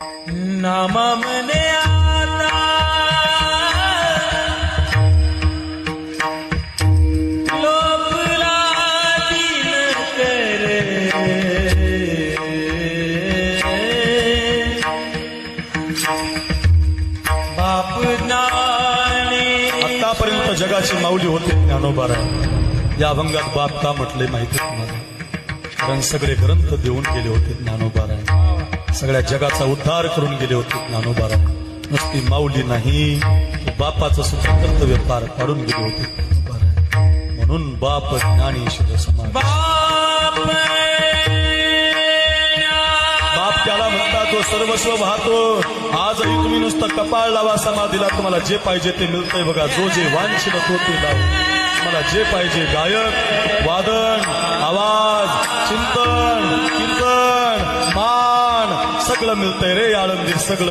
नामा मने आता लोपला दिन करे बाप नाने। आतापर्यंत जगाची माऊली होते ज्ञानोबाराय. या अभंगात बाप का म्हटले माहिती तुम्हाला? कारण सगळे ग्रंथ देऊन गेले होते ज्ञानोबाराय. सगळ्या जगाचा उद्धार करून गेले होते ज्ञानोबाराय. नुसती माऊली नाही, बापाचं सुद्धा कर्तव्य पार पाडून गेले होते ज्ञानोबाराय. म्हणून बाप ज्ञानेश्वर समाज. बाप बाप त्याला म्हणतात तो सर्वस्व वाहतो. आजही तुम्ही नुसतं कपाळ लावा समाधीला, तुम्हाला जे पाहिजे ते मिळतंय बघा. जो जे वांछित तो ते लाव. तुम्हाला जे पाहिजे गायक, वादन, आवाज, चिंतन, कीर्तन, मान सगळं मिळतंय रे आळंदी, सगळं.